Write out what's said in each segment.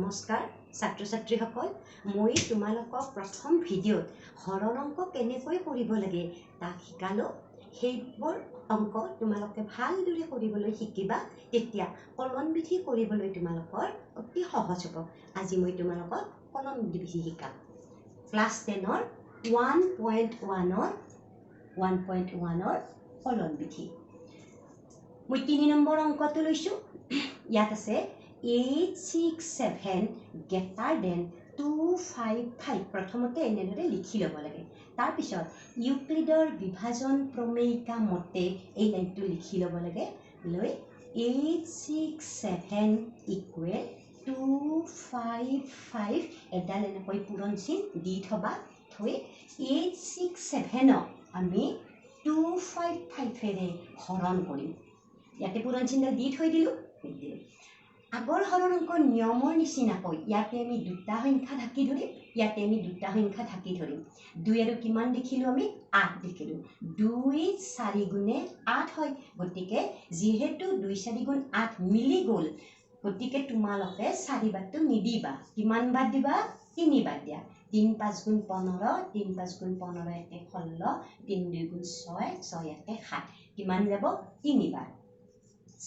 নমস্কাৰ ছাত্ৰ ছাত্ৰীসকল মই তোমালোকক প্ৰথম ভিডিঅ'ত হৰণ অংক কেনেকৈ কৰিব লাগে তাক শিকালো সেইবোৰ অংক তোমালোকে ভালদৰে কৰিবলৈ শিকিবা তেতিয়া কলন বিধি কৰিবলৈ তোমালোকৰ অতি সহজ হ'ব আজি মই তোমালোকক কলন বিধি শিকাম ক্লাছ 10 ৰ 1.1 ৰ কলন বিধি মই 3 নম্বৰ অংকটো লৈছো ইয়াত আছে 867 greater than 255 প্ৰথমতে এনেদৰে লিখি ল'ব লাগে তাৰ পিছত ইউক্লিডৰ বিভাজন প্ৰমেয়িকা মতে এই লাইনটো লিখি ল'ব লাগে লৈ 867 equal 255 এডাল এনেকৈ পূৰণ চিন দি থবা থৈ 867 আমি 255 এৰে হৰণ কৰিম ইয়াতে পূৰণ চিনডাল দি থৈ দিলো আগৰ হৰণ অংকৰ নিয়মৰ নিচিনাকৈ ইয়াতে আমি দুটা সংখ্যা ঢাকি ধৰিম ইয়াতে আমি দুটা সংখ্যা ঢাকি ধৰিম 2 আৰু কিমান দেখিলো আমি 8 দেখিলো 2 4 গুণে 8 হয় গতিকে যেহেতু 2 4 গুণ 8 মিলি গল গতিকে তোমালোকে 4 বাৰটো নিদিবা কিমান বাৰ দিবা 3 বাৰ দিয়া 3 5 গুণ 15 3 5 গুণ 15 এতে 16 3 2 গুণ 6 6 এতে 7 কিমান যাব 3 বাৰ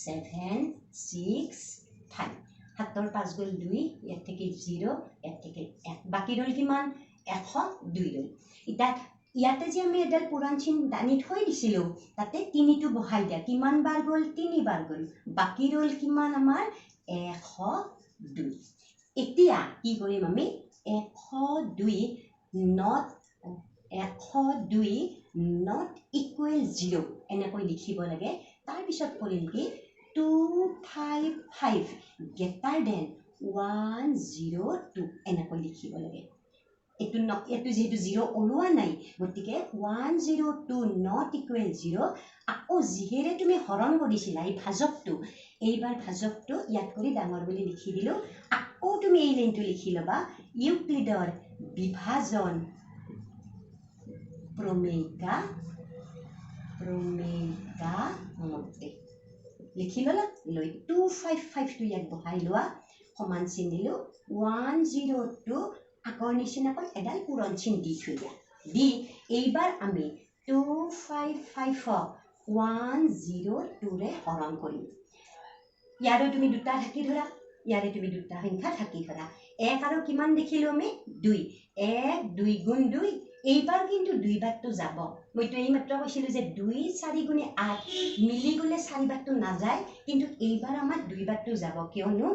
7 6 5 হাতৰ 5 গুণ 2 ইয়াত থেকে 0 ইয়াত থেকে 1 বাকি ৰল কিমান 102 ৰল এটা ইয়াতে যে আমি এডাল পুৰাণ চিন দানি থৈ দিছিলো তাতে 3 টো বহাই দিয়া কিমান বাৰ গল 3 বাৰ গল বাকি ৰল কিমান আমাৰ 102 এতিয়া কি কৰিম আমি 102 not equal 0 এনেকৈ লিখিব লাগে তাৰ পিছত কৰিম কি 255 greater than 102 এনেকৈ লিখিব লাগে এটো যেহেতু 0 ওলোৱা নাই গতিকে 102 not equal 0 আকৌ যিহেৰে তুমি হৰণ কৰিছিলা এই ভাজকটো এইবাৰ ভাজকটো ইয়াত কৰি ডাঙৰ বুলি লিখি দিলো আকৌ তুমি এই লাইনটো লিখি লবা ইউক্লিডৰ বিভাজন প্ৰমেয়িকা মতে লিখি ললা লৈ 255 টো ইয়াত বহাই লোৱা সমান চিন দিলো 102 আগৰ নিচিনাকৈ এডাল পূৰণ চিন দি থৈ দিয়া দি এইবাৰ আমি 255 102 ৰে হৰণ কৰিম ইয়াৰে তুমি দুটা ঢাকি ধৰা ইয়াৰে তুমি দুটা সংখ্যা ঢাকি ধৰা 1 আৰু কিমান দেখিলো আমি 2 1 2 গুণ 2 এইবাৰ কিন্তু 2 বাৰটো যাব মইতো এই মাত্ৰ কৈছিলো যে 2 4 গুণে 8 মিলি গলে 4 বাৰটো না যায় কিন্তু এইবাৰ আমাৰ 2 বাৰটো যাব কিয়নো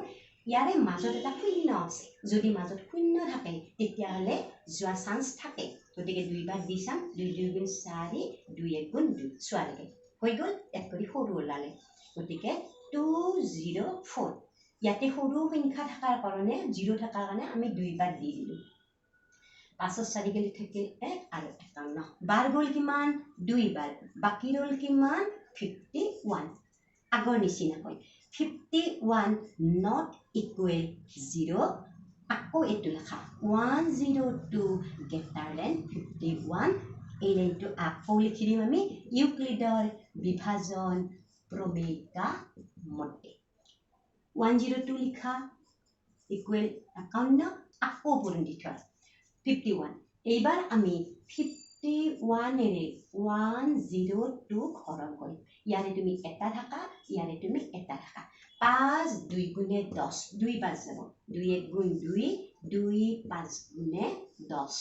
ইয়াৰে মাজত এটা শূন্য আছে যদি মাজত শূন্য থাকে তেতিয়া হলে যোৱা চান্স থাকে গতিকে 2 বাৰ দি চাম 2 2 গুণ 4 2 1 গুণ 2 সোৱালে হৈ গল এক কৰি সৰু ওলালে গতিকে 204 ইয়াতে সৰু সংখ্যা থাকাৰ কাৰণে 0 থাকাৰ কাৰণে আমি 2 বাৰ দি দিলো 5 4 গলি থাকিল 1 আৰু 51 বাৰ গল কিমান 2 বাৰ বাকি ৰল কিমান 51 আগৰ নিচিনাকৈ 51 not equal 0 আকৌ এটো লেখা 102 greater than 51 এই লাইনটো আকৌ লিখি দিম আমি ইউক্লিডৰ বিভাজন প্ৰমেয়িকা মতে 102 লিখা ইকুৱেল 51 আকৌ পূৰণ দি থোৱা 51 এইবাৰ আমি 51 এৰে 102 হৰণ কৰিম ইয়াৰে তুমি এটা থাকা ইয়াৰে তুমি এটা থাকা 5 2 গুণে 10 2 5 যাব 2 1 গুণ 2 2 5 গুণে 10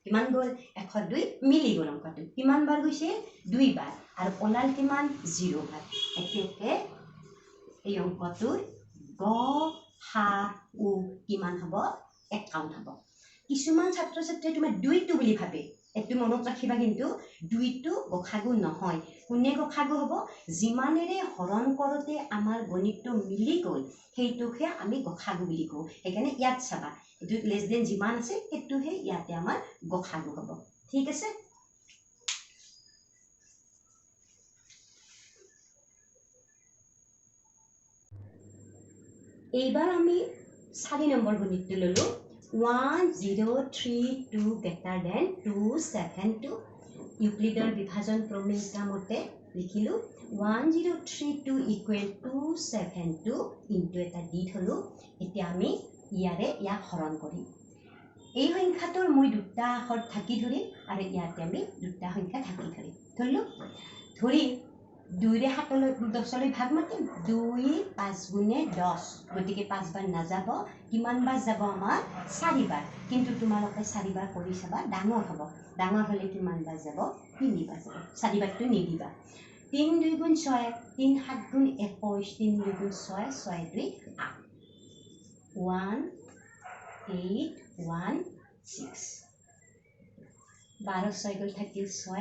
কিমান গল 102 মিলি গল অংকটো কিমান বাৰ গৈছে 2 বাৰ আৰু ওলাল কিমান 0 বাৰ একেকে এই অংকটোৰ গ হা উ কিমান হ'ব 51 হ'ব কিছুমান ছাত্ৰ ছাত্ৰীয়ে তোমাৰ 2 টো বুলি ভাবে এটো মনত ৰাখিবা কিন্তু 2 টো গখাগু নহয় কোনে গখাগু হ'ব যিমানেৰে হৰণ কৰোতে আমাৰ গণিতটো মিলি গল সেইটোকে আমি গখাগু বুলি কওঁ সেইকাৰণে ইয়াত চাবা এটো লেছ দেন যিমান আছে এটোহে ইয়াতে আমাৰ গখাগু হ'ব ঠিক আছে এইবাৰ আমি 4 নম্বৰ গণিতটো ললো 1032 greater than 272 ইউক্লিডৰ বিভাজন প্ৰমেয়িকা মতে লিখিলো 1032 equal 272 into এটা দি থলো এতিয়া আমি ইয়াৰে ইয়াক হৰণ কৰিম এই সংখ্যাটোৰ মই দুটা আখৰ থাকি ধৰিম আৰু ইয়াতে আমি দুটা সংখ্যা থাকি ধৰিম ধৰিলো ধৰি 2 ৰে 7 লৈ 10 লৈ ভাগ মাতিম 2 5 গুণে 10 গতিকে 5 বাৰ নাযাব কিমান বাৰ যাব আমাৰ 4 বাৰ কিন্তু তোমালোকে 4 বাৰ কৰি চাবা ডাঙৰ হ'ব ডাঙৰ হলে কিমান বাৰ যাব 3 বাৰ যাব 4 বাৰটো নিদিবা 3 2 গুণ 6 3 7 গুণ 21 3 2 গুণ 6 6 2 8 1 8 1 6 12 6 গ'ল থাকিল 6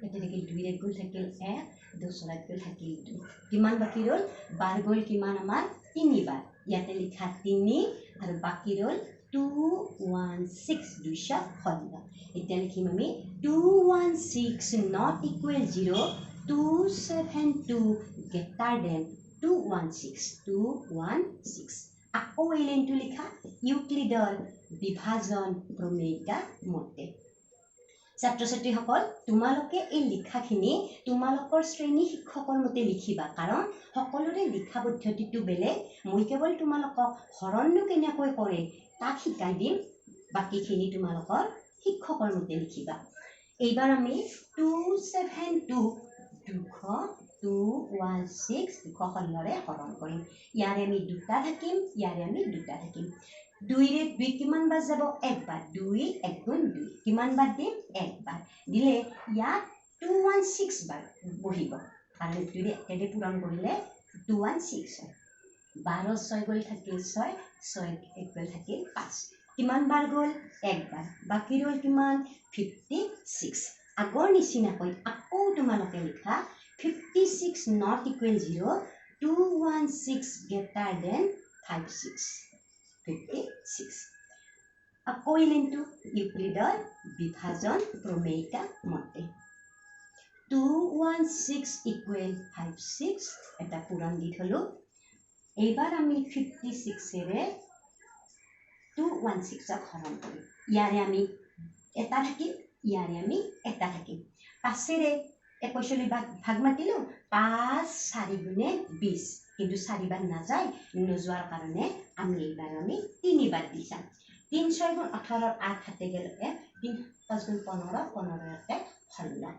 এতে থাকিল 2 ৰে গ'ল থাকিল 1 2 ৰে গ'ল থাকিল 2 কিমান বাকি ৰল বাৰ গ'ল কিমান আমাৰ 3 বাৰ ইয়াতে লিখা 3 আৰু বাকি ৰল 216 216 এতিয়া লিখিম আমি 216 not equal 0 272 greater than 216 আকৌ এই লাইনটো লিখা ইউক্লিডৰ বিভাজন প্ৰমেয়িকা মতে ছাত্ৰ ছাত্ৰীসকল তোমালোকে এই লিখাখিনি তোমালোকৰ শ্ৰেণী শিক্ষকৰ মতে লিখিবা কাৰণ সকলোৰে লিখা পদ্ধতিটো বেলেগ মই কেৱল তোমালোকক হৰণটো কেনেকৈ কৰে তাক শিকাই দিম বাকিখিনি তোমালোকৰ শিক্ষকৰ মতে লিখিবা এইবাৰ আমি 272 216 হৰণ কৰিম ইয়াৰে আমি দুটা থাকিম ইয়াৰে আমি দুটা থাকিম 2 ৰে 2 কিমান বাৰ যাব একবাৰ 2 1 গুণ 2 কিমান বাৰ দিম একবাৰ দিলে ইয়াত 216 বাৰ বহিব আৰু 2 ৰে একেদৰে পূৰণ কৰিলে 216 হয় 12 6 গ'ল থাকিল 6 6 1 গ'ল থাকিল 5 কিমান বাৰ গ'ল একবাৰ বাকি ৰল কিমান 56 আগৰ নিচিনাকৈ আকৌ তোমালোকে লিখা 56 not equal 0 216 greater than 56 56 আকৌ ইলেনটো ইউক্লিডৰ বিভাজন প্ৰমেয়িকা মতে 216 equal 56 এটা পূৰণ দি থলো এইবাৰ আমি 56 ৰে 216 হৰণ কৰিম ইয়াৰে আমি এটা থাকিম ইয়াৰে আমি এটা থাকিম 5 ৰে 21 লৈ ভাগ মাতিলো 5 4 গুণে 20 কিন্তু 4 বাৰ নাযায় নযোৱাৰ কাৰণে আমি এইবাৰ আমি 3 বাৰ দি যাম 3 6 গুণ 18 8 হাতে গেল 1 3 5 গুণ 15 15 তে 16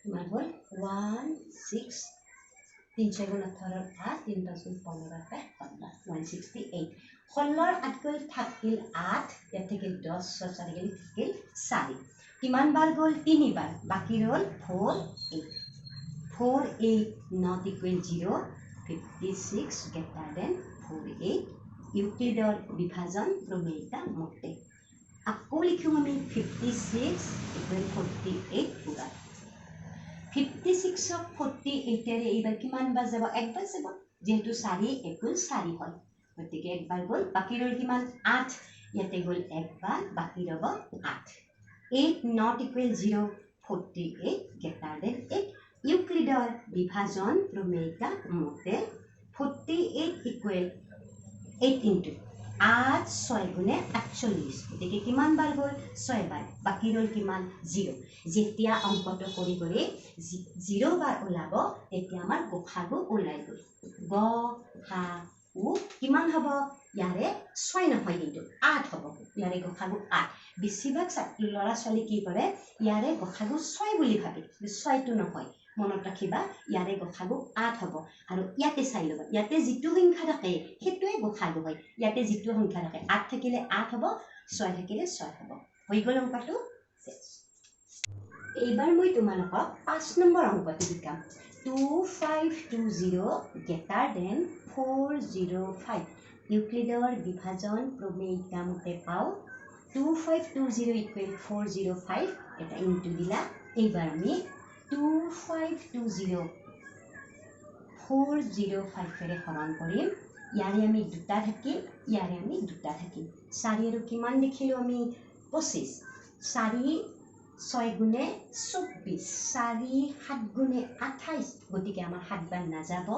কিমান হ'ল 16 3 6 গুণ 18 8 3 5 গুণ 15 তে 168 16 8 গ'ল থাকিল 8 ইয়াত থাকিল 10 6 4 গ'ল থাকিল 4 কিমান বাৰ গ'ল 3 বাৰ বাকি ৰল 48 not equal 0 56 greater than 48 ইউক্লিডৰ বিভাজন প্ৰমেয়িকা মতে আকৌ লিখিম আমি 56 equal 48 পুৰা 56 ক 48 ৰে এইবাৰ কিমান বাৰ যাব একবাৰ যাব যেহেতু 4 equal 4 হয় গতিকে একবাৰ গ'ল বাকি ৰল কিমান 8 ইয়াতে গ'ল একবাৰ বাকি ৰব 8 8 not equal 0 48 greater than 8 ইউক্লিডৰ বিভাজন প্ৰমেয়িকা মতে 48 equal 8 into 8 6 গুণে 48 গতিকে কিমান বাৰ গ'ল 6 বাৰ বাকি ৰল কিমান 0 যেতিয়া অংকটো কৰি কৰি 0 বাৰ ওলাব তেতিয়া আমাৰ গসাগু ওলাই গ'ল গসাগু কিমান হ'ব ইয়াৰে 6 নহয় কিন্তু 8 হ'ব ইয়াৰে গসাগু 8 বেছিভাগ ল'ৰা ছোৱালী কি কৰে ইয়াৰে গসাগু 6 বুলি ভাবে 6টো নহয় মনত ৰাখিবা ইয়াৰে গসাগু 8 হ'ব আৰু ইয়াতে চাই ল'বা ইয়াতে যিটো সংখ্যা থাকে সেইটোৱে গসাগু হয় ইয়াতে যিটো সংখ্যা থাকে 8 থাকিলে 8 হ'ব 6 থাকিলে 6 হ'ব হৈ গ'ল অংকটো এইবাৰ মই তোমালোকক 5 নম্বৰ অংকটো শিকাম 2520 greater than 405 ইউক্লিডৰ বিভাজন প্ৰমেয়িকা মতে পাও 2520 equal 405 এটা ইনটু দিলা এইবাৰ আমি 2520 405 ৰে হৰণ কৰিম ইয়াৰে আমি দুটা থাকিম ইয়াৰে আমি দুটা থাকিম 4 আৰু কিমান দেখিলো আমি 25 4 6 গুণে 24 4 7 গুণে 28 গতিকে আমাৰ 7 বাৰ নাযাব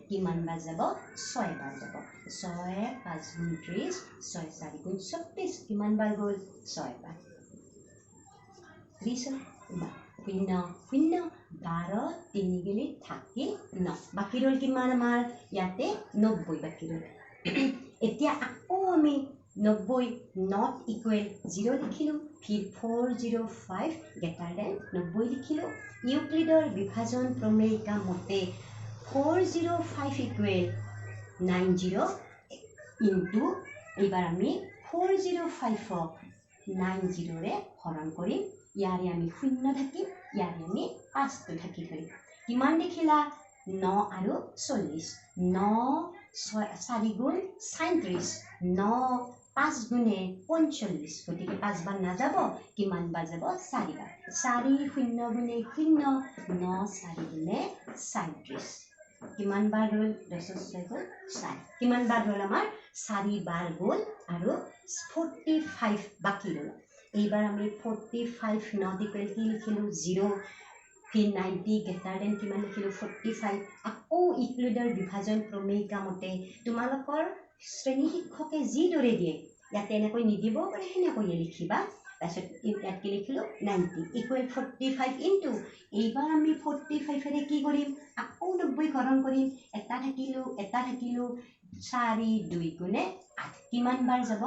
কিমান বাৰ যাব 6 বাৰ যাব 6 5 গুণ 30 6 4 গুণ 24 কিমান বাৰ গ'ল 6 বাৰ 30 শূন্য শূন্য 12 3 গেলি থাকি 9 বাকি ৰল কিমান আমাৰ ইয়াতে 90 বাকি ৰল এতিয়া আকৌ আমি 90 not equal 0 লিখিলোঁ फिर 405 greater than 90 লিখিলোঁ ইউক্লিডৰ বিভাজন প্ৰমেয়িকা মতে 405 equal 90 into এইবাৰ আমি 405 90 ৰে হৰণ কৰিম ইয়াৰে আমি 0 থাকিম ইয়াৰে আমি 5 থাকি ধৰিম কিমান দেখিলা 9 আৰু 40 9 4 গুণ 37 9 5 গুণে 45 গতিকে 5 বাৰ নাযাব কিমান বাৰ যাব 4 বাৰ 4 0 গুণে 0 9 4 গুণে 37 কিমান বাৰ হ'ল 10 6 গ'ল 4 কিমান বাৰ হ'ল আমাৰ 4 বাৰ গ'ল আৰু 45 বাকি ৰ'ল এইবাৰ আমি 45 not equal কি লিখিলোঁ 0 फिर 90 greater than কিমান লিখিলোঁ 45 আকৌ ইউক্লিডৰ বিভাজন প্ৰমেয়িকা মতে তোমালোকৰ শ্ৰেণী শিক্ষকে যি দৰে দিয়ে ইয়াতে এনেকৈ নিদিব পাৰে হেনেকৈ লিখিবা তাৰপিছত ইয়াত কি লিখিলোঁ 90 equal 45 into এইবাৰ আমি 45 এৰে কি কৰিম আকৌ 90 হৰণ কৰিম এটা থাকিলোঁ 4 2 গুণে 8 কিমান বাৰ যাব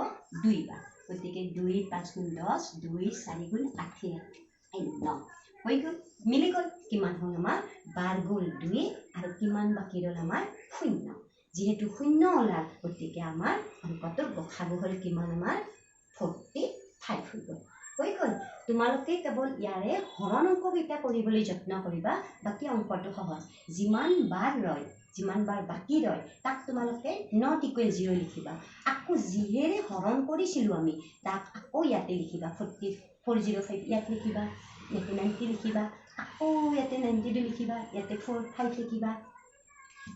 2 বাৰ গতিকে 2 5 গুণ 10 2 4 গুণ 8 9 হৈ গ'ল মিলি গ'ল কিমান হ'ল আমাৰ বাৰ গ'ল 2 আৰু কিমান বাকি ৰ'ল আমাৰ 0 যেহেতু 0 ওলাল গতিকে আমাৰ অংকটোৰ গসাগু হ'ল কিমান আমাৰ 45 হৈ গ'ল তোমালোকে কেৱল ইয়াৰে হৰণ অংককেইটা কৰিবলৈ যত্ন কৰিবা বাকি অংকটো সহজ যিমান বাৰ ৰয় যিমান বাৰ বাকি ৰয় তাক তোমালোকে not equal 0 লিখিবা আকৌ যিহেৰে হৰণ কৰিছিলোঁ আমি তাক আকৌ ইয়াতে লিখিবা 405 ইয়াত লিখিবা ইয়াতে 90 লিখিবা আকৌ ইয়াতে 90 লিখিবা ইয়াতে 45 লিখিবা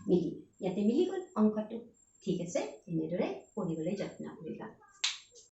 মিলি ইয়াতে মিলি গ'ল অংকটো ঠিক আছে এনেদৰে পঢ়িবলৈ যত্ন